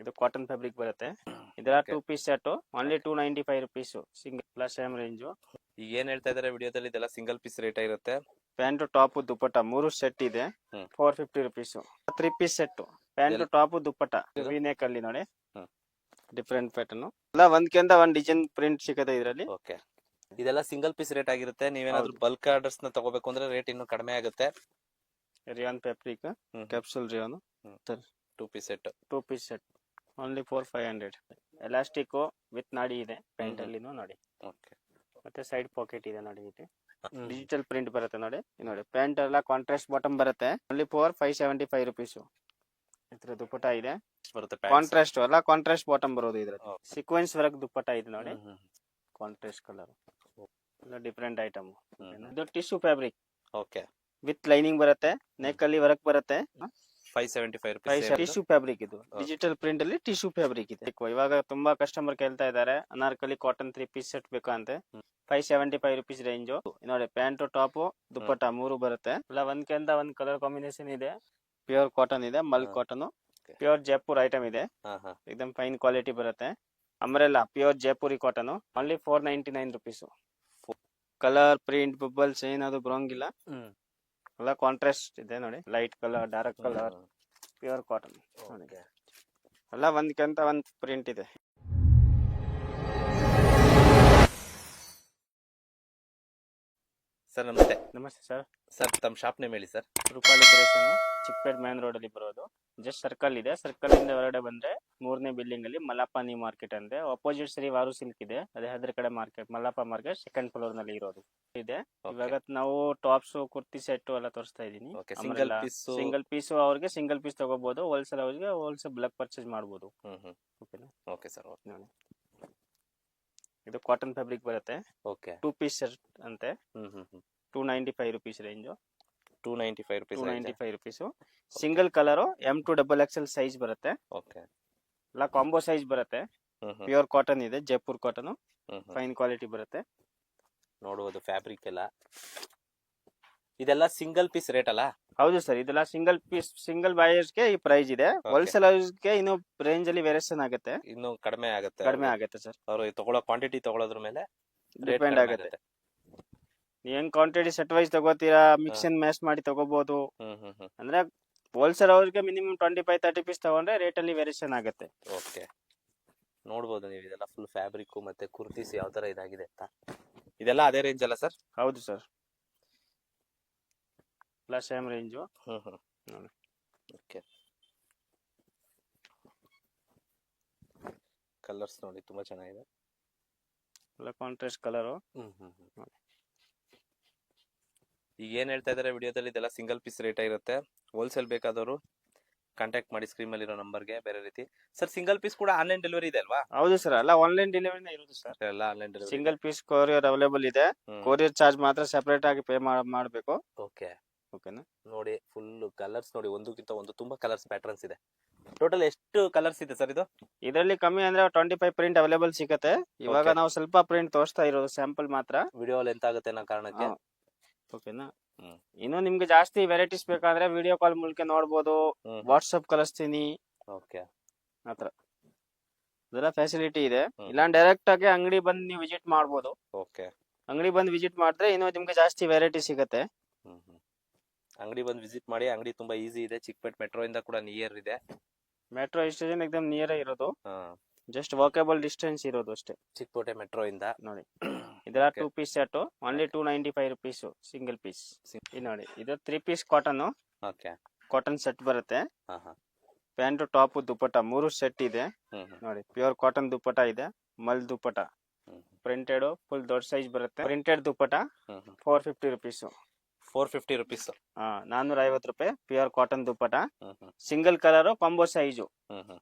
ಇದು cotton fabric ಬರುತ್ತೆ. ಇದರ 2 piece set only 295 rupees single plus same range. ಈಗ ಏನ್ ಹೇಳ್ತಾ ಇದಾರೆ ವಿಡಿಯೋದಲ್ಲಿ ಇದೆಲ್ಲ ಸಿಂಗಲ್ ಪೀಸ್ ರೇಟ್ ಇರುತ್ತೆ. ಪ್ಯಾಂಟ್ ಟಾಪ್ ದುಪ್ಪಟ್ಟ 3 ಸೆಟ್ ಇದೆ 450 rupees. 3 piece set pant top dupatta V neck ಅಲ್ಲಿ ನೋಡಿ ಡಿಫರೆಂಟ್ ಪ್ಯಾಟರ್ನ್ ಎಲ್ಲ ಒಂದ್ಕಿಂತ ಒಂದ್ ಡಿಸೈನ್ ಪ್ರಿಂಟ್ ಸಿಗುತ್ತೆ ಇದರಲ್ಲಿ. ಓಕೆ, ಇದೆಲ್ಲ ಸಿಂಗಲ್ ಪೀಸ್ ರೇಟ್ ಆಗಿರುತ್ತೆ. ನೀವೇನಾದ್ರೂ ಬಲ್ಕ್ ಆರ್ಡರ್ಸ್ ನ ತಗೋಬೇಕು ಅಂದ್ರೆ ರೇಟ್ ಇನ್ನು ಕಡಿಮೆ ಆಗುತ್ತೆ. Rayon fabric capsule rayon 2 piece set only 4500. Elastic with ನಾಡಿ ಇದೆ ಪ್ಯಾಂಟ್ ಅಲ್ಲಿ ನೋಡಿ. ಓಕೆ, ಮತ್ತೆ ಸೈಡ್ ಪಾಕೆಟ್ ಇದೆ ನೋಡಿ. ಇದು ಡಿಜಿಟಲ್ ಪ್ರಿಂಟ್ ಬರುತ್ತೆ ನೋಡಿ. ನೋಡಿ ಪ್ಯಾಂಟ್ ಎಲ್ಲ ಕಾಂಟ್ರಾಸ್ಟ್ ಬಾಟಮ್ ಬರುತ್ತೆ ಓನ್ಲಿ 575 ರುಪೀಸ್. ಇದ್ರ ದುಪ್ಪಟ್ಟ ಇದೆ ಬರುತ್ತೆ ಕಾಂಟ್ರಾಸ್ಟ್ ಅಲ್ಲ, ಕಾಂಟ್ರಾಸ್ಟ್ ಬಾಟಮ್ ಬರೋದು ಇದ್ರಲ್ಲಿ. ಸೀಕ್ವೆನ್ಸ್ ವರ್ಕ್ ದುಪ್ಪಟ್ಟ ಇದೆ ನೋಡಿ. ಕಾಂಟ್ರಾಸ್ಟ್ ಕಲರ್ ಎಲ್ಲ ಡಿಫರೆಂಟ್ ಐಟಮ್. ಇದು tissue fabric okay with lining ಬರುತ್ತೆ. ನೆಕ್ ಅಲ್ಲಿ ವರ್ಕ್ ಬರುತ್ತೆ. 575 ರುಪೀಸ್ ಟಿಶ್ಯೂ ಫ್ಯಾಬ್ರಿಕ್ ಇದು ಡಿಜಿಟಲ್ ಪ್ರಿಂಟ್ ಅಲ್ಲಿ ಟಿಶ್ಯೂ ಫ್ಯಾಬ್ರಿಕ್ ಇದೆ. ಇವಾಗ ತುಂಬಾ ಕಸ್ಟಮರ್ ಕೇಳ್ತಾ ಇದಾರೆ ಅನಾರ್ಕಲಿ ಕಾಟನ್ 3 ಪೀಸ್ ಸೆಟ್ ಬೇಕು ಅಂತ. 575 ರುಪೀಸ್ ರೇಂಜ್ ನೋಡಿ. ಪ್ಯಾಂಟ್ ಟಾಪ್ ದುಪ್ಪಟ್ಟ 3 ಬರುತ್ತೆ. ಇಲ್ಲ ಒಂದ್ಕಿಂತ ಒಂದ್ ಕಲರ್ ಕಾಂಬಿನೇಷನ್ ಇದೆ. ಪ್ಯೂರ್ ಕಾಟನ್ ಇದೆ, ಮಲ್ ಕಾಟನ್, ಪ್ಯೂರ್ ಜೈಪುರ್ ಐಟಮ್ ಇದೆ. एकदम ಫೈನ್ ಕ್ವಾಲಿಟಿ ಬರುತ್ತೆ. Umbrella pure Jaipuri cotton only 499 rupees. Colour print bubbles ಏನಾದ್ರು ಬರೋಂಗಿಲ್ಲ. ಎಲ್ಲ ಕಾಂಟ್ರಾಸ್ಟ್ ಇದೆ ನೋಡಿ. Light colour, dark colour, pure cotton ನೋಡಿ. ಎಲ್ಲ ಒಂದ್ಕಿಂತ ಒಂದ್ ಪ್ರಿಂಟ್ ಇದೆ. ಸರ್ ನಮಸ್ತೆ. ನಮಸ್ತೆ ಸರ್. ಸರ್ ತಮ್ಮ ಶಾಪ್ ನೇಮ್ ಹೇಳಿ sir. Rupali creation Chickpet main road ಅಲ್ಲಿ ಬರೋದು. ಜಸ್ಟ್ ಸರ್ಕಲ್ ಇದೆ. ಸರ್ಕಲ್ ಇಂದ ಹೊರಗಡೆ ಬಂದ್ರೆ 3ನೇ ಬಿಲ್ಡಿಂಗ್ ಅಲ್ಲಿ ಮಲ್ಲಪ್ಪ ಮಾರ್ಕೆಟ್ ಅಂದ್ರೆ ಅಪೋಸಿಟ್ ಶ್ರೀ ವಾರು ಸಿಲ್ಕ್ ಇದೆ. ಅದೇ ಅದ್ರ ಕಡೆ market Mallappa market second floor ನಲ್ಲಿ ಇರೋದು ಇದೆ. ಇವಾಗ ನಾವು ಟಾಪ್ಸ್ ಕುರ್ತಿ ಸೆಟ್ ಎಲ್ಲ ತೋರಿಸ್ತಾ ಇದೀನಿ. ಸಿಂಗಲ್ ಪೀಸ್ ಅವ್ರಿಗೆ ಸಿಂಗಲ್ ಪೀಸ್ ತಗೋಬಹುದು. ಹೋಲ್ಸೇಲ್ ಅವ್ರಿಗೆ ಹೋಲ್ಸೇಲ್ ಬ್ಲಾಕ್ ಪರ್ಚೇಸ್ ಮಾಡಬಹುದು. Okay sir. ಇದು ಕಾಟನ್ ಫ್ಯಾಬ್ರಿಕ್ ಬರುತ್ತೆ. ಓಕೆ, 2 ಪೀಸ್ ಸೆಟ್ ಅಂತೆ. 295 rupees range. 295 rupees. Single colour M2XXL size ಬರುತ್ತೆ. ಓಕೆ, ಎಲ್ಲ ಕಾಂಬೋ ಸೈಜ್ ಬರುತ್ತೆ. ಪ್ಯೂರ್ ಕಾಟನ್ ಇದೆ, ಜೈಪುರ್ ಕಾಟನ್, ಫೈನ್ ಕ್ವಾಲಿಟಿ ಬರುತ್ತೆ. ನೋಡುವುದು ಫ್ಯಾಬ್ರಿಕ್ ಎಲ್ಲ. ಇದೆಲ್ಲ ಸಿಂಗಲ್ ಪೀಸ್ ರೇಟ್ ಅಲ್ಲ? ಹೌದು ಸರ್. ಇದೆಲ್ಲ ಸಿಂಗಲ್ ಪೀಸ್ ಸಿಂಗಲ್ ಬಾಯರ್ಸ್ಗೆ ಈ ಪ್ರೈಸ್ ಇದೆ. ಹೋಲ್ಸೇಲ್ ಗೆ ಇನ್ನು ರೇಂಜ್ ಅಲ್ಲಿ ವೇರಿಯೇಷನ್ ಆಗುತ್ತೆ. ಇನ್ನು ಕಡಿಮೆ ಆಗುತ್ತೆ ಸರ್. ಅವರು ತಗೊಳ್ಳೋ ಕ್ವಾಂಟಿಟಿ ತಗೊಳ್ಳೋದ್ರ ಮೇಲೆ ಡಿಪೆಂಡ್ ಆಗುತ್ತೆ. ಹೆಂಗ್ ಕ್ವಾಂಟಿಟಿ ಸೆಟ್ ವೈಸ್ ತಗೋತೀರಾ, ಮಿಕ್ಸ್ ಅಂಡ್ ಮ್ಯಾಚ್ ಮಾಡಿ ತಗೋಬಹುದು. ಅಂದ್ರೆ ಹೋಲ್ಸೇಲ್ ಅವ್ರಿಗೆ ಮಿನಿಮಮ್ 25-30 ಪೀಸ್ ತಗೊಂಡ್ರೆ ರೇಟ್ ಅಲ್ಲಿ ವೇರಿಯೇಷನ್ ಆಗುತ್ತೆ. ಓಕೆ, ನೋಡಬಹುದು ನೀವು. ಇದೆಲ್ಲ ಫುಲ್ ಫ್ಯಾಬ್ರಿಕ್ ಮತ್ತೆ ಕುರ್ತೀಸ್ ಯಾವ ತರ ಇದಾಗಿದೆ ಅಂತ. ಇದೆಲ್ಲ ಅದೇ ರೇಂಜ್ ಅಲ್ಲ ಸರ್? ಹೌದು sir. Plus same range. Okay, colours ನೋಡಿ ತುಂಬಾ ಚೆನ್ನಾಗಿದೆ. ಎಲ್ಲ ಕಾಂಟ್ರಾಸ್ಟ್ ಕಲರ್. ಈಗ ಏನ್ ಹೇಳ್ತಾ ಇದಾರೆ ವಿಡಿಯೋದಲ್ಲಿ ಇದೆಲ್ಲ ಸಿಂಗಲ್ ಪೀಸ್ ರೇಟ್ ಇರುತ್ತೆ. ಹೋಲ್ಸೇಲ್ ಬೇಕಾದವರು ಕಾಂಟ್ಯಾಕ್ಟ್ ಮಾಡಿ ಸ್ಕ್ರೀನ್ ಮೇಲೆ ಇರೋ ನಂಬರ್ಗೆ. ಬೇರೆ ರೀತಿ ಸರ್ ಸಿಂಗಲ್ ಪೀಸ್ ಕೂಡ ಆನ್ಲೈನ್ ಡೆಲಿವರಿ ಇದೆ ಅಲ್ವಾ? ಹೌದು ಸರ್. ಎಲ್ಲ ಆನ್ಲೈನ್ ಡೆಲಿವರಿನೇ ಇರೋದು ಸರ್. ಎಲ್ಲ online delivery. Single piece courier available ಇದೆ. ಕೊರಿಯರ್ ಚಾರ್ಜ್ ಮಾತ್ರ ಸೆಪರೇಟ್ ಆಗಿ ಪೇ ಮಾಡಬೇಕು. ಓಕೆ, ಓಕೆನಾ? ನೋಡಿ ಫುಲ್ ಕಲರ್ಸ್ ನೋಡಿ, ಒಂದಕ್ಕಿಂತ ಒಂದು ತುಂಬಾ ಕಲರ್ಸ್ ಪ್ಯಾಟರ್ನ್ಸ್ ಇದೆ. ಟೋಟಲ್ ಎಷ್ಟು ಕಲರ್ಸ್ ಇದೆ ಸರ್ ಇದು? ಇದರಲ್ಲಿ ಕಮ್ಮಿ ಅಂದ್ರೆ 25 ಪ್ರಿಂಟ್ ಅವೈಲೇಬಲ್ ಸಿಗುತ್ತೆ. ಇವಾಗ ನಾವು ಸ್ವಲ್ಪ ಪ್ರಿಂಟ್ ತೋರಿಸ್ತಾ ಇರೋದು ಸ್ಯಾಂಪಲ್ ಮಾತ್ರ. ವಿಡಿಯೋ ಲೆಂತ್ ಆಗುತ್ತೆ ಅನ್ನೋ ಕಾರಣಕ್ಕೆ. ಓಕೆನಾ? ಇನ್ನು ನಿಮ್ಗೆ ಜಾಸ್ತಿ ವೆರೈಟೀಸ್ ಬೇಕಾದ್ರೆ ವಿಡಿಯೋ ಕಾಲ್ ಮೂಲಕ ನೋಡ್ಬೋದು. ವಾಟ್ಸ್ಆಪ್ ಕಳಿಸ್ತೀನಿ. ಓಕೆ, ಆತರ ಇದೆಲ್ಲ ಫೆಸಿಲಿಟಿ ಇದೆ. ಇಲ್ಲ ಡೈರೆಕ್ಟ್ ಆಗಿ ಅಂಗಡಿ ಬಂದು ನೀವು ವಿಸಿಟ್ ಮಾಡ್ಬೋದು. ಓಕೆ, ಅಂಗಡಿ ಬಂದು ವಿಸಿಟ್ ಮಾಡಿದ್ರೆ ಇನ್ನು ನಿಮ್ಗೆ ಜಾಸ್ತಿ ವೆರೈಟಿ ಸಿಗುತ್ತೆ. ಅಂಗಡಿ ಬಂದು ವಿಸಿಟ್ ಮಾಡಿ. ಅಂಗಡಿ ತುಂಬಾ ಈಸಿ ಇದೆ. ಚಿಕ್ಕಪೇಟ್ ಮೆಟ್ರೋ ಇಂದ ಕೂಡ ನಿಯರ್ ಇದೆ. ಮೆಟ್ರೋ ಸ್ಟೇಷನ್ ಎಕ್ದಮ್ ನಿಯರ್ ಇರೋದು. ಜಸ್ಟ್ ವಾಕೇಬಲ್ ಡಿಸ್ಟೆನ್ಸ್ ಇರೋದು ಅಷ್ಟೇ ಚಿಕ್ಕಪೇಟೆ ಮೆಟ್ರೋ ಇಂದ. ನೋಡಿ ಇದರ 2 piece set only 295 rupees single piece. ನೋಡಿ ಇದು 3 piece cotton. Okay, cotton set ಬರುತ್ತೆ. ಪ್ಯಾಂಟ್ ಟಾಪ್ ದುಪ್ಪಟ್ಟ 3 ಸೆಟ್ ಇದೆ. ನೋಡಿ ಪ್ಯೂರ್ ಕಾಟನ್ ದುಪ್ಪಟ್ಟ ಇದೆ, ಮಲ್ ದುಪ್ಪಟ್ಟ ಪ್ರಿಂಟೆಡ್ ಫುಲ್ ದೊಡ್ಡ ಸೈಜ್ ಬರುತ್ತೆ. Printed dupatta 450 rupees. 450 ರುಪೀಸ್. 450 ರೂಪಾಯಿ. Pure cotton dupatta, single colour, combo size.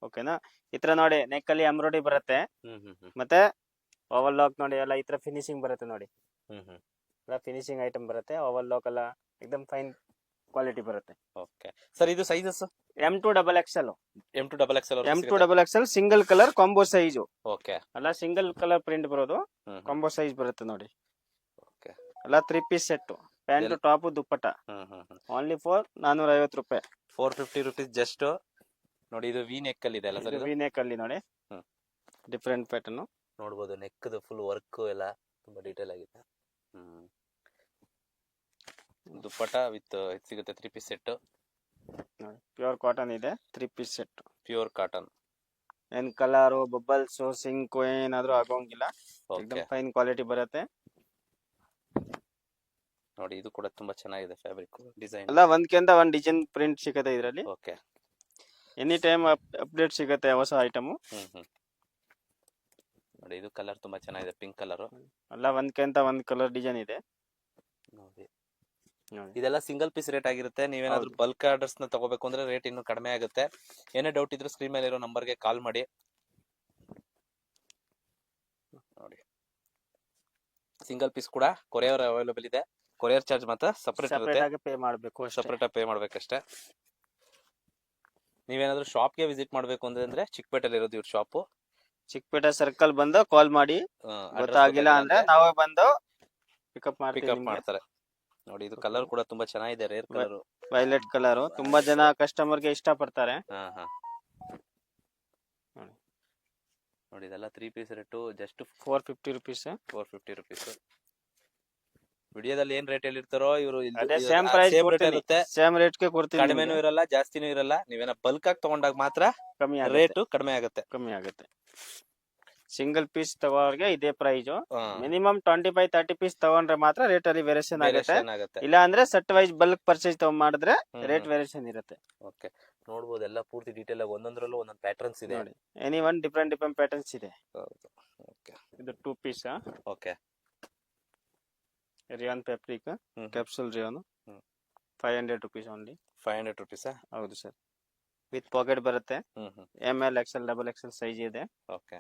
ಓಕೆನಾ? ಇತರ ನೋಡಿ ನೆಕ್ ಅಲ್ಲಿ ಎಂಬ್ರಾಯ್ಡರಿ ಬರುತ್ತೆ. ಮತ್ತೆ ಓವರ್ ಲಾಕ್ ನೋಡಿ ಎಲ್ಲ ಇತರ ಫಿನಿಶಿಂಗ್ ಬರುತ್ತೆ ನೋಡಿ. ಎಲ್ಲ ಫಿನಿಶಿಂಗ್ ಐಟಮ್ ಬರುತ್ತೆ. ಓವರ್ ಲಾಕ್ ಎಲ್ಲ ಎಕ್ದಮ್ ಫೈನ್ ಕ್ವಾಲಿಟಿ ಬರುತ್ತೆ. ಓಕೆ ಸರ್, ಇದು sizes M2XXL. M2XXL single colour combo size. Okay, ಅಲ್ಲ ಸಿಂಗಲ್ ಕಲರ್ ಪ್ರಿಂಟ್ ಬರೋದು. ಕಾಂಬೋ ಸೈಜ್ ಬರುತ್ತೆ ನೋಡಿ. ಓಕೆ, ಎಲ್ಲ 3 ಪೀಸ್ ಸೆಟ್. ಪ್ಯಾಂಟ್ ಟಾಪ್ ದುಪ್ಪಟ್ಟ ಓನ್ಲಿ 450 ರೂಪಾಯಿ. 450 ರುಪೀಸ್ ಜಸ್ಟ್ ನೋಡಿ ಇದು ವಿ ನೆಕ್ ಅಲ್ಲಿ ಇದೆ ಅಲ್ಲ ಸರ್ ಇದು? ವಿ ನೆಕ್ ಅಲ್ಲಿ ನೋಡಿ ಹ್ಮ್. Different pattern. ನೋಡ್ಬೋದು ನೆಕ್ ಫುಲ್ ವರ್ಕ್ ಎಲ್ಲ ತುಂಬಾ ಡೀಟೇಲ್ ಆಗಿದೆ. ದುಪ್ಪಟ ವಿತ್ ಇದು ಸಿಗುತ್ತೆ 3 ಪೀಸ್ ಸೆಟ್. ನೋಡಿ ಪ್ಯೂರ್ ಕಾಟನ್ ಇದೆ 3 ಪೀಸ್ ಸೆಟ್. Pure cotton. ಏನ್ ಕಲರ್ ಬಬಲ್ಸ್ ಸಿಂಕ್ ಏನಾದ್ರೂ ಆಗೋಂಗಿಲ್ಲ. ಓಕೆ एकदम ಫೈನ್ ಕ್ವಾಲಿಟಿ ಬರುತ್ತೆ. ನೋಡಿ ಇದು ಕೂಡ ತುಂಬಾ ಚೆನ್ನಾಗಿದೆ ಫ್ಯಾಬ್ರಿಕ್ ಡಿಸೈನ್. ಎಲ್ಲ ಒಂದ್ಕಿಂತ ಒಂದ್ ಡಿಸೈನ್ ಪ್ರಿಂಟ್ ಸಿಗುತ್ತೆ ಇದರಲ್ಲಿ. ಓಕೆ. ಎನಿ ಟೈಮ್ ಅಪ್ಡೇಟ್ ಸಿಗುತ್ತೆ ಹೊಸ ಐಟಮ್. ನೋಡಿ ಇದು ಕಲರ್ ತುಂಬಾ ಚೆನ್ನಾಗಿದೆ, ಪಿಂಕ್ ಕಲರ್. ಎಲ್ಲ ಒಂದ್ಕಿಂತ ಒಂದ್ ಕಲರ್ ಡಿಸೈನ್ ಇದೆ. ನೋಡಿ ನೋಡಿ ಇದೆಲ್ಲ ಸಿಂಗಲ್ ಪೀಸ್ ರೇಟ್ ಆಗಿರುತ್ತೆ. ನೀವೇನಾದ್ರೂ ಬಲ್ಕ್ ಆರ್ಡರ್ಸ್ ನ ತಗೋಬೇಕು ಅಂದ್ರೆ ರೇಟ್ ಇನ್ನೂ ಕಡಿಮೆ ಆಗುತ್ತೆ. ಏನೇ ಡೌಟ್ ಇದ್ರೆ ಸ್ಕ್ರೀನ್ ಮೇಲೆ ಇರೋ ನಂಬರ್ಗೆ ಕಾಲ್ ಮಾಡಿ. ನೋಡಿ ಸಿಂಗಲ್ ಪೀಸ್ ಕೂಡ ಕೊರಿಯರ್ ಅವೈಲೇಬಲ್ ಇದೆ. ಕೊರಿಯರ್ ಚಾರ್ಜ್ ಮಾತ್ರ ಸಪರೇಟ್ ಸಪರೇಟ್ ಇರುತ್ತೆ, ಆಗಿ ಪೇ ಮಾಡಬೇಕು. ಸಪರೇಟ್ ಆಗಿ ಪೇ ಮಾಡ್ಬೇಕಷ್ಟೇ. ನೀವೇನಾದ್ರೂ ಶಾಪ್ಗೆ ವಿಸಿಟ್ ಮಾಡ್ಬೇಕು ಅಂದ್ರೆ ಚಿಕ್ಕಪೇಟೆಯಲ್ಲಿ ಇರೋದು ಇವ್ರ ಶಾಪ್. ಚಿಕ್ಕಪೇಟೆ ಸರ್ಕಲ್ ಬಂದು ಕಾಲ್ ಮಾಡಿ. ಗೊತ್ತಾಗಿಲ್ಲ ಅಂದ್ರೆ ನಾವೇ ಬಂದು ಪಿಕಪ್ ಮಾಡ್ತಾರೆ. ನೋಡಿ ಇದು ಕಲರ್ ಕೂಡ ತುಂಬಾ ಚೆನ್ನಾಗಿದೆ, ರೇರ್ ಕಲರ್, ವೈಲೆಟ್ ಕಲರ್. ತುಂಬಾ ಜನ ಕಸ್ಟಮರ್ ಗೆ ಇಷ್ಟ ಪಡ್ತಾರೆ. ನೋಡಿ ಇದೆಲ್ಲ 3 piece rate just 450 rupees. 450 rupees. ವಿಡಿಯೋದಲ್ಲಿ ಏನ್ ರೇಟ್ ಹೇಳಿರ್ತಾರೋ ಇವರು ಅದೇ ಸೇಮ್ ಪ್ರೈಸ್ ಇರುತ್ತೆ. ಸೇಮ್ ರೇಟ್ ಗೆ ಕೊಡ್ತೀವಿ. ಕಡಿಮೆನೂ ಇರಲ್ಲ ಜಾಸ್ತಿನೂ ಇರಲ್ಲ. ನೀವೇನ ಬಲ್ಕ್ ಆಗಿ ತಗೊಂಡಾಗ ಮಾತ್ರ ಕಮ್ಮಿ ರೇಟ್ ಕಡಿಮೆ ಆಗುತ್ತೆ. ಸಿಂಗಲ್ ಪೀಸ್ ತಗೋರಿಗೆ ಇದೇ ಪ್ರೈಸ್. ಮಿನಿಮಮ್ 25-30 ಪೀಸ್ ತಗೊಂಡ್ರೆ ಮಾತ್ರ ರೇಟ್ ಅಲ್ಲಿ ವೇರಿಯೇಷನ್ ಆಗುತ್ತೆ. ಇಲ್ಲ ಅಂದ್ರೆ ಸೆಟ್ ವೈಸ್ ಬಲ್ಕ್ ಪರ್ಚೇಸ್ ಮಾಡಿದ್ರೆ ರೇಟ್ ವೇರಿಯೇಷನ್ ಇರುತ್ತೆ. ಓಕೆ. ನೋಡಬಹುದು ಎಲ್ಲ ಪೂರ್ತಿ ಡೀಟೇಲ್ ಆಗಿ ಒಂದೊಂದರಲ್ಲೂ ಒಂದೊಂದು ಪ್ಯಾಟರ್ನ್ಸ್ ಇದೆ. ಎನಿ ಒನ್ ಡಿಫರೆಂಟ್ ಪ್ಯಾಟರ್ನ್ಸ್ ಇದೆ. ಹೌದು. ಓಕೆ. ಇದು 2 piece. Okay. Rayon fabric capsule rayon 500 rupees only. 500 rupees. ಹೌದು ಸರ್. ವಿತ್ ಪಾಕೆಟ್ ಬರುತ್ತೆ. ML XL XXL ಸೈಜ್ ಇದೆ. ಓಕೆ.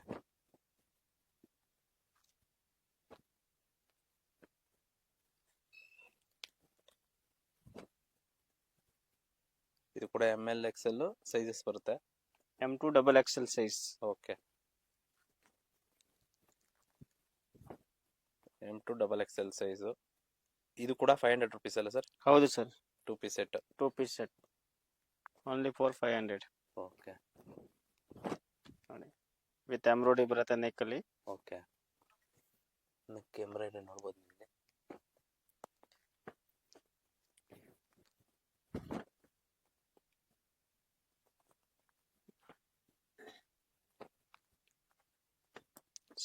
ಇದು ಕೂಡ ML XL ಸೈಜಸ್ ಬರುತ್ತೆ. M2 XXL size. Okay. M2 XXL size. ಇದು ಕೂಡ 500 ರುಪೀಸ್ ಅಲ್ಲ ಸರ್? ಹೌದು sir. 2 piece set. 2 piece set only for 500. Okay. ನೋಡಿ ವಿತ್ ಎಂಬ್ರಾಯ್ಡರಿ ಬರುತ್ತೆ ನೆಕ್ ಅಲ್ಲಿ. ಓಕೆ. ನೆಕ್ ಎಂಬ್ರಾಯ್ಡರಿ ನೋಡಬಹುದು ನಿಮಗೆ.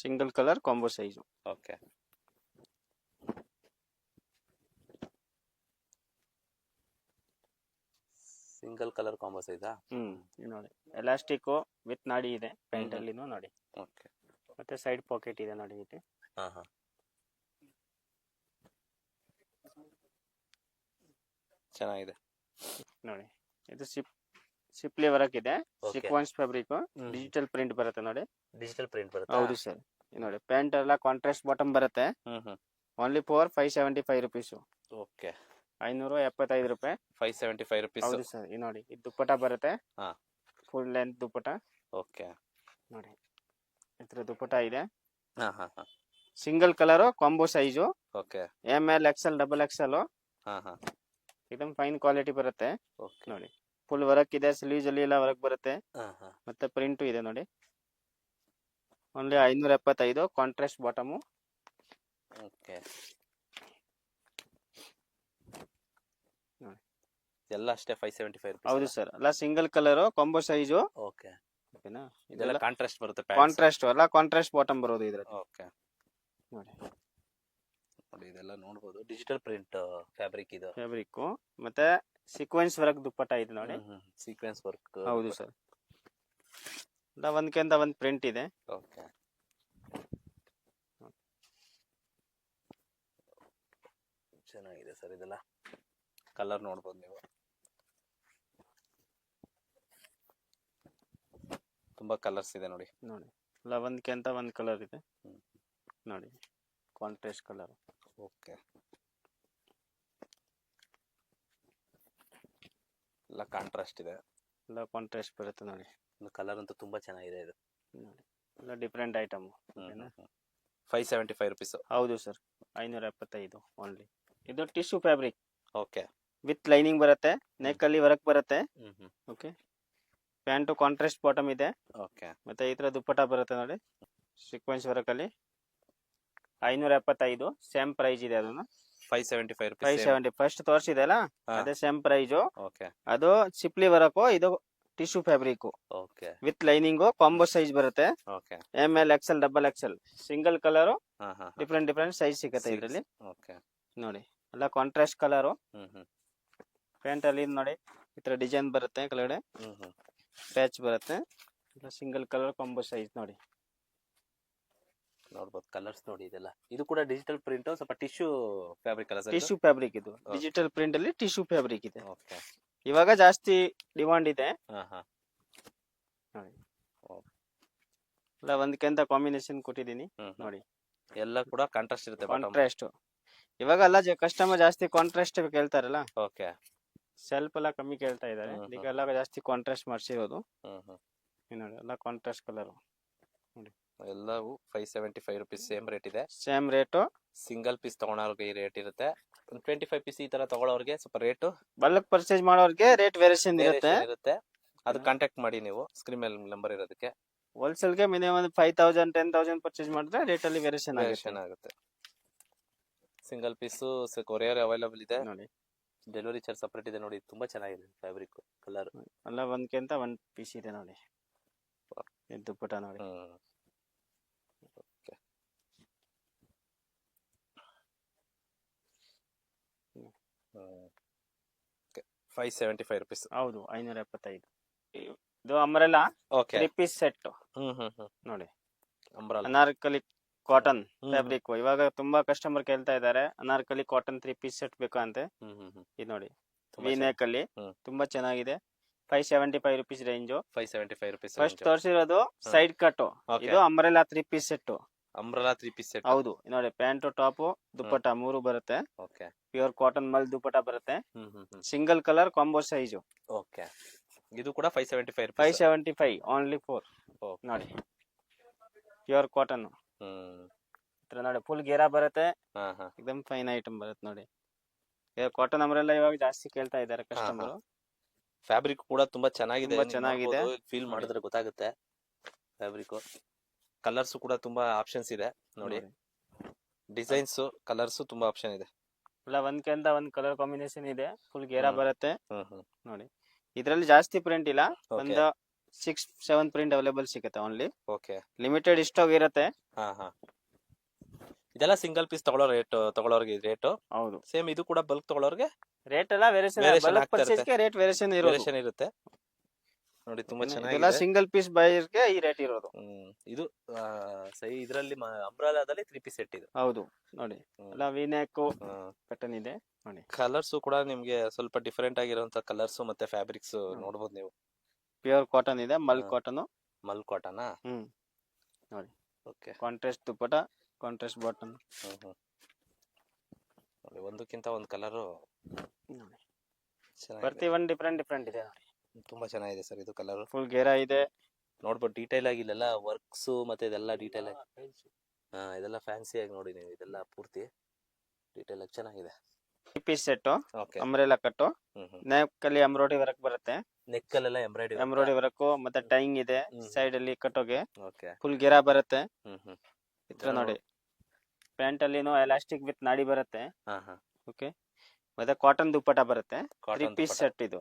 Single colour combo size. Okay. Single colour combo ಸೈಜಾ? ನೋಡಿ ಎಲಾಸ್ಟಿಕ್ ವಿತ್ ನಾಡಿ ಇದೆ ಪ್ಯಾಂಟ್ ಅಲ್ಲಿ ನೋಡಿ. ಓಕೆ. ಮತ್ತೆ ಸೈಡ್ ಪಾಕೆಟ್ ಇದೆ ನೋಡಿ ಇದು. ಚೆನ್ನಾಗಿದೆ ನೋಡಿ. ಇದು ಸಿಪ್ಲಿ ವರ್ಕ್ ಇದೆ. ಸೀಕ್ವೆನ್ಸ್ ಫ್ಯಾಬ್ರಿಕ್ ಡಿಜಿಟಲ್ ಪ್ರಿಂಟ್ ಬರುತ್ತೆ ನೋಡಿ. ಡಿಜಿಟಲ್ ಪ್ರಿಂಟ್ ಬರುತ್ತೆ. ಹೌದು ಸರ್. ನೋಡಿ ಪ್ಯಾಂಟ್ ಎಲ್ಲ ಕಾಂಟ್ರಾಸ್ಟ್ ಬಾಟಮ್ ಬರುತ್ತೆ. Only for 575 rupees. ಓಕೆ. 575 ರೂಪಾಯಿ. 575 ರುಪೀಸ್. ಹೌದು ಸರ್. ನೋಡಿ ಇದು ದುಪ್ಪಟ ಬರುತ್ತೆ. Full length dupatta. ಓಕೆ. ನೋಡಿ ಇದ್ರ ದುಪ್ಪಟ ಇದೆ. Single colour combo size. Okay. ML XL XXL. ಇದಮ್ fine quality ಬರುತ್ತೆ. ನೋಡಿ ಫುಲ್ ವರ್ಕ್ ಇದೆ. ಸ್ಲೀವ್ಸ್ ಅಲ್ಲಿ ಎಲ್ಲ ವರ್ಕ್ ಬರುತ್ತೆ. ಮತ್ತೆ ಪ್ರಿಂಟ್ ಇದೆ ನೋಡಿ. Only 575 contrast bottom. ಓಕೆ. ಎಲ್ಲ ಅಷ್ಟೇ 575 ರೂಪಾಯಿ. ಹೌದು ಸರ್. ಅಲ್ಲ single colour combo size. Okay. ಓಕೆನಾ? ಇದೆಲ್ಲ ಕಾಂಟ್ರಾಸ್ಟ್ ಬರುತ್ತೆ. ಕಾಂಟ್ರಾಸ್ಟ್ ಅಲ್ಲ ಕಾಂಟ್ರಾಸ್ಟ್ ಬಾಟಮ್ ಬರೋದು ಇದ್ರಲ್ಲಿ. ಓಕೆ. ನೋಡಿ ನೋಡಿ ಇದೆಲ್ಲ ನೋಡಬಹುದು. ಡಿಜಿಟಲ್ ಪ್ರಿಂಟ್ ಫ್ಯಾಬ್ರಿಕ್ ಇದು. ಫ್ಯಾಬ್ರಿಕ್ ಮತ್ತೆ ಸೀಕ್ವೆನ್ಸ್ ವರ್ಕ್ ದುಪ್ಪಟ ಇದೆ ನೋಡಿ. Sequence work. ಹೌದು ಸರ್. ಇಲ್ಲ ಒಂದ್ಕಿಂತ ಒಂದ್ ಪ್ರಿಂಟ್ ಇದೆ. ಓಕೆ. ಚೆನ್ನಾಗಿದೆ ಸರ್. ಇದೆಲ್ಲ ಕಲರ್ ನೋಡಬಹುದು ನೀವು. ತುಂಬಾ ಕಲರ್ಸ್ ಇದೆ ನೋಡಿ. ನೋಡಿ ಇಲ್ಲ ಒಂದ್ಕಿಂತ ಒಂದ್ ಕಲರ್ ಇದೆ ನೋಡಿ. Contrast colour. ಓಕೆ. ಎಲ್ಲ ಕಾಂಟ್ರಾಸ್ಟ್ ಇದೆ. ಎಲ್ಲ ಕಾಂಟ್ರಾಸ್ಟ್ ಬರುತ್ತೆ ನೋಡಿ. ಕಲರ್ ಅಂತೂ ತುಂಬಾ ಚೆನ್ನಾಗಿದೆ ಇದು. ನೋಡಿ ಎಲ್ಲ ಡಿಫರೆಂಟ್ ಐಟಮ್. 575 ರುಪೀಸ್. ಹೌದು ಸರ್. 575 ಓನ್ಲಿ. ಇದು tissue fabric. Okay. With lining ಬರುತ್ತೆ. ನೆಕ್ ಅಲ್ಲಿ ವರ್ಕ್ ಬರುತ್ತೆ. ಓಕೆ. ಪ್ಯಾಂಟು ಕಾಂಟ್ರಾಸ್ಟ್ ಬಾಟಮ್ ಇದೆ, ಓಕೆ ಮತ್ತೆ ಈ ತರ ದುಪ್ಪಟ್ಟ ಬರುತ್ತೆ ನೋಡಿ ಸೀಕ್ವೆನ್ಸ್ ವರ್ಕ್ ಅಲ್ಲಿ. 575 ಸೇಮ್ ಪ್ರೈಸ್ ಇದೆ. ಅದನ್ನು 575 ರುಪೀಸ್. 570 ಫಸ್ಟ್ ತೋರಿಸಿದೆ ಅಲ್ಲ, ಹಾ. ಅದೇ ಸೇಮ್ ಪ್ರೈಸ್. ಓಕೆ ಅದು ಸಿಪ್ಲಿ ವರ್ಕ್, ಇದು tissue fabric okay with lining. Combo size ಬರುತ್ತೆ, okay ML XL double XL. Single colour ಹಾ ಹಾ ಡಿಫ್ರೆಂಟ್ ಸೈಜ್ ಸಿಗುತ್ತೆ ಇದ್ರಲ್ಲಿ ಓಕೆ ನೋಡಿ. ಎಲ್ಲ ಕಾಂಟ್ರಾಸ್ಟ್ ಕಲರ್. ಹ್ಮ್ ಪ್ಯಾಂಟ್ ಅಲ್ಲಿ ನೋಡಿ ಈ ತರ ಡಿಸೈನ್ ಬರುತ್ತೆ, ಕೆಳಗಡೆ ಹ್ಮ್ ಪ್ಯಾಚ್ ಬರುತ್ತೆ. ಸಿಂಗಲ್ ಕಲರ್ ಕಾಂಬೋ ಸೈಜ್ ನೋಡಿ. ನೋಡ್ಬೋದು ಕಲರ್ಸ್ ನೋಡಿ. ಇದೆಲ್ಲ ಇದು ಕೂಡ ಡಿಜಿಟಲ್ ಪ್ರಿಂಟ್, ಸ್ವಲ್ಪ ಟಿಶ್ಯೂ ಫ್ಯಾಬ್ರಿಕ್ ಅಲ್ಲ ಸರ್? ಟಿಶ್ಯೂ ಫ್ಯಾಬ್ರಿಕ್ ಇದು. ಡಿಜಿಟಲ್ ಪ್ರಿಂಟ್ ಅಲ್ಲಿ ಟಿಶ್ಯೂ ಫ್ಯಾಬ್ರಿಕ್ ಇದೆ. ಓಕೆ ಇವಾಗ ಜಾಸ್ತಿ ಡಿಮಾಂಡ್ ಇದೆ ಹಾ ಹಾ ನೋಡಿ. ಎಲ್ಲ ಒಂದಕ್ಕಿಂತ ಕಾಂಬಿನೇಷನ್ ಕೊಟ್ಟಿದ್ದೀನಿ ನೋಡಿ. ಎಲ್ಲ ಕೂಡ ಕಾಂಟ್ರಾಸ್ಟ್ ಇರುತ್ತೆ. ಕಾಂಟ್ರಾಸ್ಟ್ ಇವಾಗ ಎಲ್ಲ ಕಸ್ಟಮರ್ ಜಾಸ್ತಿ ಕಾಂಟ್ರಾಸ್ಟ್ ಕೇಳ್ತಾರಲ್ಲ, ಓಕೆ ಸೆಲ್ಫ್ ಎಲ್ಲ ಕಮ್ಮಿ ಕೇಳ್ತಾ ಇದಾರೆ. ಈಗ ಎಲ್ಲ ಜಾಸ್ತಿ ಕಾಂಟ್ರಾಸ್ಟ್ ಮಾಡಿಸಿರೋದು ಹ್ಮ್ ನೋಡಿ. ಎಲ್ಲ ಕಾಂಟ್ರಾಸ್ಟ್ ಕಲರ್ ನೋಡಿ. ಎಲ್ಲವೂ 575 ರುಪೀಸ್ ಸೇಮ್ ರೇಟ್ ಇದೆ. Same rate. ಸಿಂಗಲ್ ಪೀಸ್ ತಗೊಳೋರ್ಗೆ ಈ ರೇಟ್ ಇರುತ್ತೆ. 25 ಪೀಸ್ ಈ ತರ ತಗೊಳ್ಳೋರ್ಗೆ ಸ್ವಲ್ಪ ರೇಟ್, ಬಲ್ಕ್ ಪರ್ಚೇಸ್ ಮಾಡೋರ್ಗೆ ರೇಟ್ ವೇರಿಯೇಷನ್ ಇರುತ್ತೆ. ಅದು ಕಾಂಟ್ಯಾಕ್ಟ್ ಮಾಡಿ ನೀವು, ಸ್ಕ್ರೀನ್ ಮೇಲೆ ನಂಬರ್ ಇರೋದಕ್ಕೆ. ಹೋಲ್ಸೇಲ್ ಗೆ ಮಿನಿಮಮ್ 5000 10,000 ಪರ್ಚೇಸ್ ಮಾಡಿದ್ರೆ ರೇಟ್ ಅಲ್ಲಿ ವೇರಿಯೇಷನ್ ಆಗುತ್ತೆ. ಸಿಂಗಲ್ ಪೀಸ್ ಕೊರಿಯರ್ ಅವೈಲೇಬಲ್ ಇದೆ ನೋಡಿ. ಡೆಲಿವರಿ ಚಾರ್ಜ್ ಸಪರೇಟ್ ಇದೆ ನೋಡಿ. ತುಂಬಾ ಚೆನ್ನಾಗಿದೆ ಫ್ಯಾಬ್ರಿಕ್ ಕಲರ್ ಎಲ್ಲ ಒಂದ್ಕಿಂತ ಒಂದ್ ಪೀಸ್ ಇದೆ ನೋಡಿ. ದುಪ್ಪಟ ನೋಡಿ. 575 ರುಪೀಸ್. ಹೌದು 575. ಇದು ಅಂಬ್ರೆಲಾ ಓಕೆ 3 ಪೀಸ್ ಸೆಟ್ ನೋಡಿ. Anarkali cotton fabric. ಇವಾಗ ತುಂಬಾ ಕಸ್ಟಮರ್ ಕೇಳ್ತಾ ಇದಾರೆ ಅನಾರ್ಕಲಿ ಕಾಟನ್ 3 ಪೀಸ್ ಸೆಟ್ ಬೇಕು ಅಂತ. ಇದು ನೋಡಿ ವಿ ನೆಕ್ ಅಲ್ಲಿ ತುಂಬಾ ಚೆನ್ನಾಗಿದೆ. 575 ರುಪೀಸ್ ರೇಂಜ್. 575 ರುಪೀಸ್. ಫಸ್ಟ್ ತೋರಿಸಿರೋದು ಸೈಡ್ ಕಟ್. ಇದು umbrella 3 piece set. Umbrella 3 piece set. ಹೌದು ನೋಡಿ. ಪ್ಯಾಂಟ್ ಟಾಪ್ ದುಪ್ಪಟ್ಟ 3 ಬರುತ್ತೆ. ಓಕೆ ಪ್ಯೂರ್ ಕಾಟನ್ ಮಲ್ ದುಪ್ಪಟ್ಟ ಬರುತ್ತೆ. Single colour combo size. Okay ಇದು ಕೂಡ 575 ರುಪೀಸ್. 575 ಓನ್ಲಿ ಫಾರ್ ನೋಡಿ. ಪ್ಯೂರ್ ಕಾಟನ್ ನೋಡಿ. ಫುಲ್ ಗೇರಾ ಬರುತ್ತೆ. ಎಕ್ದಮ್ ಫೈನ್ ಐಟಮ್ ಬರುತ್ತೆ ನೋಡಿ. ಕಾಟನ್ ಅಂಬ್ರೆಲಾ ಇವಾಗ ಜಾಸ್ತಿ ಕೇಳ್ತಾ ಇದಾರೆ ಕಸ್ಟಮರ್. ಫ್ಯಾಬ್ರಿಕ್ ಕೂಡ ತುಂಬಾ ಚೆನ್ನಾಗಿದೆ. ಚೆನ್ನಾಗಿದೆ. ಫೀಲ್ ಮಾಡಿದ್ರೆ ಗೊತ್ತಾಗುತ್ತೆ ಫ್ಯಾಬ್ರಿಕ್. ಕಲರ್ಸ್ ಕೂಡ ತುಂಬಾ ಆಪ್ಷನ್ಸ್ ಇದೆ ನೋಡಿ. ಡಿಸೈನ್ಸ್ ಕಲರ್ಸ್ ತುಂಬಾ ಆಪ್ಷನ್ ಇದೆ. ಎಲ್ಲ ಒಂದ್ಕಿಂತ ಒಂದ್ ಕಲರ್ ಕಾಂಬಿನೇಷನ್ ಇದೆ. ಫುಲ್ ಗೇರಾ ಬರುತ್ತೆ ನೋಡಿ. ಇದ್ರಲ್ಲಿ ಜಾಸ್ತಿ ಪ್ರಿಂಟ್ ಇಲ್ಲ, ಒಂದು 6-7 ಪ್ರಿಂಟ್ ಅವೈಲೇಬಲ್ ಸಿಗುತ್ತೆ ಓನ್ಲಿ. ಓಕೆ ಲಿಮಿಟೆಡ್ ಸ್ಟಾಕ್ ಇರುತ್ತೆ. ಇದೆಲ್ಲ ಸಿಂಗಲ್ ಪೀಸ್ ತಗೊಳ್ಳೋರ್ಗೆ ರೇಟ್. ಹೌದು ಸೇಮ್ ಇದು ಕೂಡ ಬಲ್ಕ್ ತಗೊಳ್ಳೋರ್ಗೆ ರೇಟ್ ಎಲ್ಲ ವೇರಿಯೇಷನ್. ಬಲ್ಕ್ ಪರ್ಚೇಸ್ ಗೆ ರೇಟ್ ವೇರಿಯೇಷನ್ ಇರುತ್ತೆ ನೋಡಿ. ತುಂಬಾ ಚೆನ್ನಾಗಿದೆ. ಎಲ್ಲ ಸಿಂಗಲ್ ಪೀಸ್ ಬೈರ್ಗೆ ಈ ರೇಟ್ ಇರೋದು. ಇದು ಇದರಲ್ಲಿ ಅಂಬ್ರೆಲಾದಲ್ಲಿ 3 ಪೀಸ್ ಸೆಟ್ ಇದೆ. ಹೌದು ನೋಡಿ. ಎಲ್ಲ ವಿ ನೆಕ್ ಪ್ಯಾಟರ್ನ್ ಇದೆ ನೋಡಿ. ಕಲರ್ಸ್ ಕೂಡ ನಿಮ್ಗೆ ಸ್ವಲ್ಪ ಡಿಫರೆಂಟ್ ಆಗಿರುವಂತ ಕಲರ್ಸ್ ಮತ್ತೆ ಫ್ಯಾಬ್ರಿಕ್ಸ್ ನೋಡಬಹುದು ನೀವು. ಪ್ಯೂರ್ ಕಾಟನ್ ಇದೆ, ಮಲ್ ಕಾಟನ್. ಮಲ್ ಕಾಟನ್ ನೋಡಿ. Okay contrast dupatta, contrast bottom ನೋಡಿ. ಒಂದಕ್ಕಿಂತ ಒಂದು ಕಲರ್ ನೋಡಿ. ಪ್ರತಿ ಒಂದು ಡಿಫರೆಂಟ್ ಇದೆ ನೋಡಿ. ತುಂಬಾ ಚೆನ್ನಾಗಿದೆ ಸರ್ ಇದು ಕಲರ್. ಫುಲ್ ಗೇರಾ ಇದೆ ನೋಡ್ಬೋದು. ಡೀಟೇಲ್ ಆಗಿ ಇಲ್ಲೆಲ್ಲ ವರ್ಕ್ಸ್ ಮತ್ತೆ ಇದೆಲ್ಲ ಡೀಟೇಲ್ ಆಗಿ ಇದೆಲ್ಲ ಫ್ಯಾನ್ಸಿ ಆಗಿ ನೋಡಿ ನೀವು. ಇದೆಲ್ಲ ಪೂರ್ತಿ ಡೀಟೇಲ್ ಆಗಿ ಚೆನ್ನಾಗಿದೆ. 3 piece set. Okay umbrella cut. Neck ಅಲ್ಲಿ ಎಂಬ್ರಾಯ್ಡರಿ ವರ್ಕ್ ಬರುತ್ತೆ. ನೆಕ್ ಅಲ್ಲೆಲ್ಲ ಎಂಬ್ರಾಯ್ಡರಿ ವರ್ಕ್ ಮತ್ತೆ ಟೈಂಗ್ ಇದೆ ಸೈಡ್ ಅಲ್ಲಿ ಕಟ್ಟೋಗೆ. ಓಕೆ ಫುಲ್ ಗೇರಾ ಬರುತ್ತೆ. ಇತ್ರ ನೋಡಿ. ಪ್ಯಾಂಟ್ ಅಲ್ಲಿ ಎಲಾಸ್ಟಿಕ್ ವಿತ್ ನಾಡಿ ಬರುತ್ತೆ. ಓಕೆ ಮತ್ತೆ ಕಾಟನ್ ದುಪ್ಪಟ ಬರುತ್ತೆ. 3 ಪೀಸ್ ಸೆಟ್ ಇದು.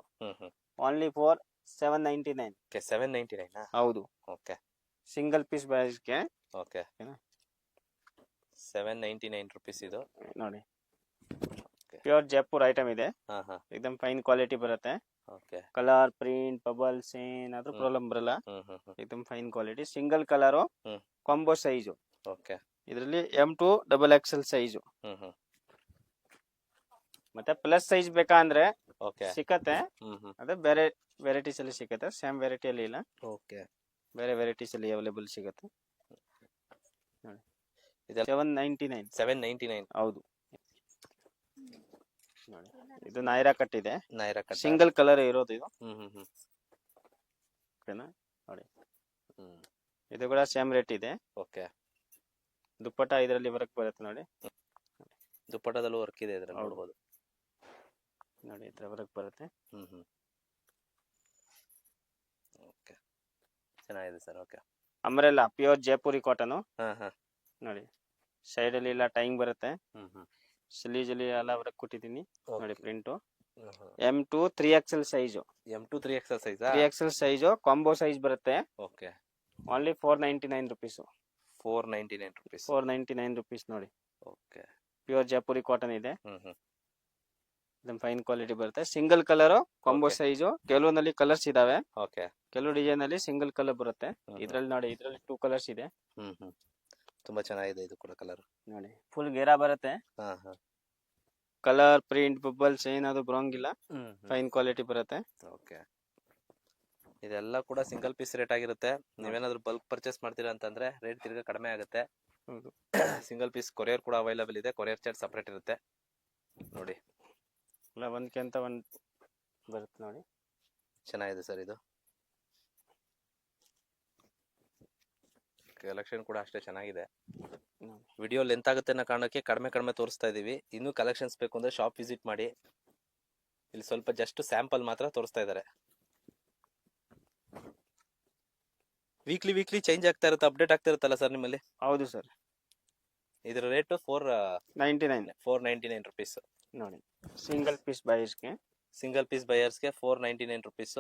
Only for 799. 799 ಹೌದು. ಓಕೆ ಸಿಂಗಲ್ ಪೀಸ್ ಪ್ರೈಸ್ಗೆ. ಓಕೆ 799 ರುಪೀಸ್ ಇದು ನೋಡಿ. ಪ್ಯೂರ್ ಜೈಪುರ್ ಐಟಮ್ ಇದೆ. ಎಕ್ದಮ್ ಫೈನ್ ಕ್ವಾಲಿಟಿ ಬರುತ್ತೆ. ಓಕೆ ಕಲರ್ ಪ್ರಿಂಟ್ ಬಬಲ್ಸ್ ಏನಾದ್ರೂ ಪ್ರಾಬ್ಲಮ್ ಬರಲ್ಲ. ಎಕ್ದಮ್ fine quality. Single colour combo size. Okay ಇದರಲ್ಲಿ M2 XXL ಸೈಜ್. ಮತ್ತೆ ಪ್ಲಸ್ ಸೈಜ್ ಬೇಕಾ ಅಂದ್ರೆ ಸಿಕ್ಕತ್ತೆ. ಅದೇ ಬೇರೆ ವೆರೈಟೀಸ್ ಅಲ್ಲಿ ಸಿಕ್ಕತ್ತೆ. ಸೇಮ್ ವೆರೈಟಿ ಅಲ್ಲಿ ಇಲ್ಲ. ಓಕೆ ಬೇರೆ ವೆರೈಟೀಸ್ ಅಲ್ಲಿ ಅವೈಲೇಬಲ್ ಸಿಗುತ್ತೆ. 799. ಹೌದು ನೋಡಿ. ಇದು ನೈರಾ ಕಟ್ ಇದೆ. ನೈರಾ ಕಟ್ ಸಿಂಗಲ್ ಕಲರ್ ಇರೋದು ಇದು. ಓಕೆನಾ ನೋಡಿ. ಇದು ಕೂಡ ಸೇಮ್ ರೇಟ್ ಇದೆ. ಓಕೆ ದುಪ್ಪಟ್ಟ ಇದರಲ್ಲಿ ವರ್ಕ್ ಬರುತ್ತೆ ನೋಡಿ. ದುಪ್ಪಟ್ಟದಲ್ಲೂ ವರ್ಕ್ ಇದೆ ಇದರಲ್ಲಿ ನೋಡಬಹುದು ನೋಡಿ. ಇದ್ರ ವರ್ಕ್ ಬರುತ್ತೆ. ಚೆನ್ನಾಗಿದೆ sir. Okay. Umbrella pure Jaipuri cotton ಹಾ ಹಾ. ನೋಡಿ. ಸೈಡ್ ಅಲ್ಲಿ ಎಲ್ಲ ಟೈಂಗ್ ಬರುತ್ತೆ. ಹ್ಮ್. ಸ್ಲೀವ್ಸ್ ಅಲ್ಲಿ ಎಲ್ಲ ವರ್ಕ್ ಕೊಟ್ಟಿದ್ದೀನಿ ನೋಡಿ. Okay. ಪ್ರಿಂಟ್ ಹ್ಮ್ ಹ್ಮ್. M2 3XL size. M2 3XL ಸೈಜಾ? 3XL ಸೈಜು ಕಾಂಬೋ ಸೈಜ್ ಬರುತ್ತೆ. Okay. Only 499 rupees. 499 rupees. 499 rupees ನೋಡಿ. ಓಕೆ. ಪ್ಯೂರ್ ಜೈಪುರಿ ಕಾಟನ್ ಇದೆ. ಹ್ಮ್. ಫೈನ್ ಕ್ವಾಲಿಟಿ ಬರುತ್ತೆ. Single colour combo Okay. Size. ಕೆಲವೊಂದಲ್ಲಿ ಕಲರ್ಸ್ ಇದಾವೆ, ಓಕೆ. ಕೆಲವು ಡಿಸೈನ್ ಅಲ್ಲಿ ಸಿಂಗಲ್ ಕಲರ್ ಬರುತ್ತೆ. ಹ್ಮ್. ಇದ್ರಲ್ಲಿ ನೋಡಿ, ಇದ್ರಲ್ಲಿ 2 ಕಲರ್ಸ್ ಇದೆ ಹ್ಮ್. ತುಂಬಾ ಚೆನ್ನಾಗಿದೆ ಇದು ಕೂಡ ಕಲರ್. ನೋಡಿ. ಫುಲ್ ಗೇರಾ ಬರುತ್ತೆ. ಹಾ ಹಾ. ಕಲರ್ ಪ್ರಿಂಟ್ ಬಬಲ್ಸ್ ಏನಾದ್ರು ಬರೋಂಗಿಲ್ಲ. ಹ್ಮ್. ಫೈನ್ ಕ್ವಾಲಿಟಿ ಬರುತ್ತೆ. ಓಕೆ. ಇದೆಲ್ಲ ಕೂಡ ಸಿಂಗಲ್ ಪೀಸ್ ರೇಟ್ ಆಗಿರುತ್ತೆ. ನೀವೇನಾದ್ರೂ ಬಲ್ಕ್ ಪರ್ಚೇಸ್ ಮಾಡ್ತೀರಾ ಅಂತಂದ್ರೆ ರೇಟ್ ತಿರ್ಗಾ ಕಡಿಮೆ ಆಗುತ್ತೆ. ಹೌದು. ಸಿಂಗಲ್ ಪೀಸ್ ಕೊರಿಯರ್ ಕೂಡ ಅವೈಲಬಲ್ ಇದೆ. ಕೊರಿಯರ್ ಚಾರ್ಜ್ ಸಪರೇಟ್ ಇರುತ್ತೆ ನೋಡಿ. ಇಲ್ಲ, ಒಂದ್ಕಿಂತ ಒಂದ್ ಬರುತ್ತೆ ನೋಡಿ. ಚೆನ್ನಾಗಿದೆ ಸರ್ ಇದು. ಕಲೆಕ್ಷನ್ ಕೂಡ ಅಷ್ಟೇ ಚೆನ್ನಾಗಿದೆ. ವಿಡಿಯೋ ಲೆಂತ್ ಆಗುತ್ತೆ ಅನ್ನೋ ಕಾರಣಕ್ಕೆ ಕಡಿಮೆ ತೋರಿಸ್ತಾ ಇದೀವಿ. ಇನ್ನೂ ಕಲೆಕ್ಷನ್ಸ್ ಬೇಕು ಅಂದ್ರೆ ಶಾಪ್ ವಿಸಿಟ್ ಮಾಡಿ. ಇಲ್ಲಿ ಸ್ವಲ್ಪ ಜಸ್ಟ್ ಸ್ಯಾಂಪಲ್ ಮಾತ್ರ ತೋರಿಸ್ತಾ ಇದ್ದಾರೆ. ವೀಕ್ಲಿ ಚೇಂಜ್ ಆಗ್ತಾ ಇರುತ್ತೆ, ಅಪ್ಡೇಟ್ ಆಗ್ತಾ ಇರುತ್ತಲ್ಲ ಸರ್ ನಿಮ್ಮಲ್ಲಿ? ಹೌದು ಸರ್. ಇದರ ರೇಟ್ 499 rupees ನೋಡಿ. ಸಿಂಗಲ್ ಪೀಸ್ ಬೈಸ್ಗೆ, ಸಿಂಗಲ್ ಪೀಸ್ ಬಯರ್ಸ್ಗೆ 499 rupees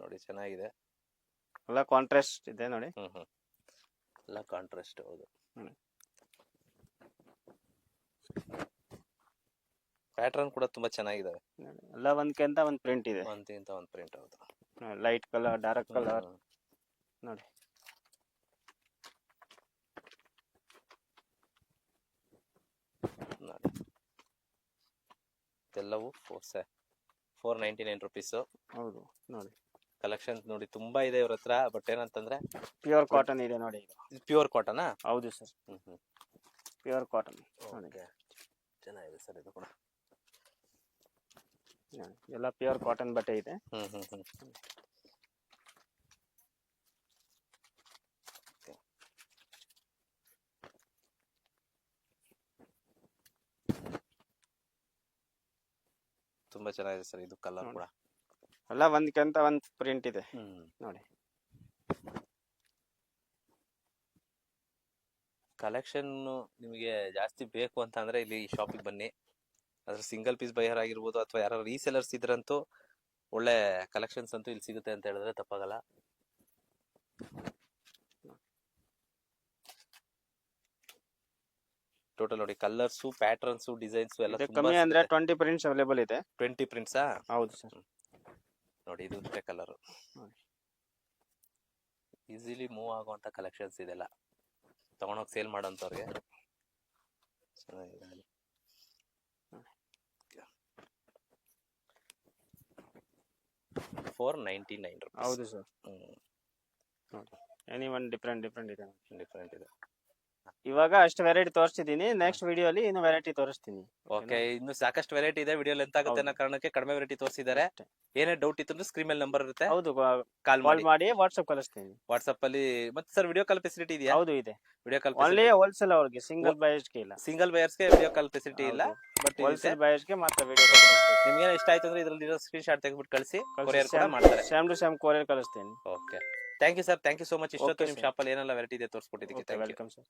ನೋಡಿ. ಚೆನ್ನಾಗಿದೆ. ಎಲ್ಲ ಕಾಂಟ್ರಾಸ್ಟ್ ಇದೆ ನೋಡಿ. ಎಲ್ಲ ಕಾಂಟ್ರಾಸ್ಟ್. ಹೌದು. ಪ್ಯಾಟರ್ನ್ ಕೂಡ ತುಂಬಾ ಚೆನ್ನಾಗಿದಾವೆ. ಎಲ್ಲ ಒಂದ್ಕಿಂತ ಒಂದ್ ಪ್ರಿಂಟ್ ಇದೆ. ಒಂದಿಂತ ಒಂದ್ ಪ್ರಿಂಟ್. ಹೌದು. ಲೈಟ್ ಕಲರ್, ಡಾರ್ಕ್ ಕಲರ್ ನೋಡಿ. ನೋಡಿ ಎಲ್ಲವೂ 499 rupees. ಹೌದು ನೋಡಿ. ಕಲೆಕ್ಷನ್ ನೋಡಿ ತುಂಬಾ ಇದೆ ಇವ್ರ ಹತ್ರ. ಬಟ್ ಏನಂತಂದ್ರೆ ಪ್ಯೂರ್ ಕಾಟನ್ ಇದೆ ನೋಡಿ. ಇದು ಪ್ಯೂರ್ ಕಾಟನಾ? ಹೌದು ಸರ್. ಪ್ಯೂರ್ ಕಾಟನ್ ನೋಡಿ. ಚೆನ್ನಾಗಿದೆ ಸರ್ ಇದು ಕೂಡ. ಎಲ್ಲ ಪ್ಯೂರ್ ಕಾಟನ್ ಬಟ್ಟೆ ಇದೆ. ತುಂಬಾ ಚೆನ್ನಾಗಿದೆ ಸರ್ ಇದು ಕಲರ್ ಕೂಡ. ಎಲ್ಲ ಒಂದ್ಕಿಂತ ಒಂದ್ ಪ್ರಿಂಟ್ ಇದೆ ನೋಡಿ. ಕಲೆಕ್ಷನ್ ನಿಮಗೆ ಜಾಸ್ತಿ ಬೇಕು ಅಂತ ಅಂದ್ರೆ ಇಲ್ಲಿ ಈ ಶಾಪಿಗೆ ಬನ್ನಿ. ಅದ್ರ ಸಿಂಗಲ್ ಪೀಸ್ ಬೈಯರ್ ಆಗಿರ್ಬೋದು ಅಥವಾ ಯಾರು ರೀಸೆಲರ್ಸ್ ಇದ್ರಂತೂ ಒಳ್ಳೆ ಕಲೆಕ್ಷನ್ಸ್ ಅಂತೂ ಇಲ್ಲಿ ಸಿಗುತ್ತೆ ಅಂತ ಹೇಳಿದ್ರೆ ತಪ್ಪಾಗಲ್ಲ. ಟೋಟಲ್ ನೋಡಿ ಕಲರ್ಸ್, ಪ್ಯಾಟರ್ನ್ಸ್, ಡಿಸೈನ್ಸ್ ಎಲ್ಲ ಕಮ್ಮಿ ಅಂದ್ರೆ 20 ಪ್ರಿಂಟ್ಸ್ ಅವೈಲೇಬಲ್ ಇದೆ. 20 ಪ್ರಿಂಟ್ಸಾ? ಹೌದು ಸರ್. ನೋಡಿ ಇದು ಇಷ್ಟೇ ಕಲರ್. ಈಸಿಲಿ ಮೂವ್ ಆಗುವಂತ ಕಲೆಕ್ಷನ್ಸ್ ಇದೆಲ್ಲ. ತಗೊಂಡೋಗಿ ಸೇಲ್ ಮಾಡೋಂಥವ್ರಿಗೆ ಚೆನ್ನಾಗಿದೆ. 499 rupees. ಹೌದು ಸರ್. ಎನಿ ಒನ್ ಡಿಫ್ರೆಂಟ್ ಇದೆ. ಇವಾಗ ಅಷ್ಟು ವೆರೈಟಿ ತೋರಿಸ್ತಿದ್ದೀನಿ. ನೆಕ್ಸ್ಟ್ ವಿಡಿಯೋ ಅಲ್ಲಿ ಇನ್ನು ವೆರೈಟಿ ತೋರಿಸ್ತೀನಿ. ಓಕೆ. ಇನ್ನು ಸಾಕಷ್ಟು ವೆರೈಟಿ ಇದೆ. ವಿಡಿಯೋ ಲೆಂತ್ ಆಗುತ್ತೆ ಅನ್ನೋ ಕಾರಣಕ್ಕೆ ಕಡಿಮೆ ವೆರೈಟಿ ತೋರಿಸಿದ್ದಾರೆ. ಏನೇ ಡೌಟ್ ಇತ್ತು ಅಂದ್ರೆ ಸ್ಕ್ರೀನ್ ಮೇಲೆ ನಂಬರ್ ಇರುತ್ತೆ. ಹೌದು, ಕಾಲ್ ಮಾಡಿ ವಾಟ್ಸ್ಆಪ್ ಕಳಿಸ್ತೀನಿ. ವಾಟ್ಸ್ಆಪ್ ಅಲ್ಲಿ ಮತ್ತೆ ಸರ್ ವಿಡಿಯೋ ಕಾಲ್ ಫೆಸಿಲಿಟಿ ಇದೆಯಾ? ಹೌದು ಇದೆ. ವಿಡಿಯೋ ಕಾಲ್ ಓನ್ಲಿ ಹೋಲ್ಸೇಲ್ ಅವ್ರಿಗೆ, ಸಿಂಗಲ್ ಬೈಯರ್ಸ್ ಗೆ ಇಲ್ಲ. ಸಿಂಗಲ್ ಬೈಯರ್ಸ್ ಗೆ ವಿಡಿಯೋ ಕಾಲ್ ಫೆಸಿಲಿಟಿ ಇಲ್ಲ. ಬಟ್ ಹೋಲ್ಸೇಲ್ ಬೈಯರ್ಸ್ ಗೆ ಮಾತ್ರ ವಿಡಿಯೋ ಕಾಲ್. ನಿಮ್ಗೆ ಇಷ್ಟ ಆಯ್ತು ಅಂದ್ರೆ ಇದರಲ್ಲಿ ಸ್ಕ್ರೀನ್ ಶಾಟ್ ತೆಗೆದ್ಬಿಟ್ಟು ಕಳಿಸಿ. ಕೊರಿಯರ್ ಕೂಡ ಮಾಡ್ತಾರೆ. ಸೇಮ್ ಟು ಸೇಮ್ ಕೊರಿಯರ್ ಕಳಿಸ್ತೀನಿ. Okay. Thank you sir. Thank you so much. ಇಷ್ಟೊತ್ತು ನಿಮ್ಮ ಶಾಪ್ ಅಲ್ಲಿ ಏನೆಲ್ಲ ವೆರೈಟಿ ಇದೆ ತೋರಿಸ್ಕೊಟ್ಟಿದ್ದಕ್ಕೆ. Welcome sir.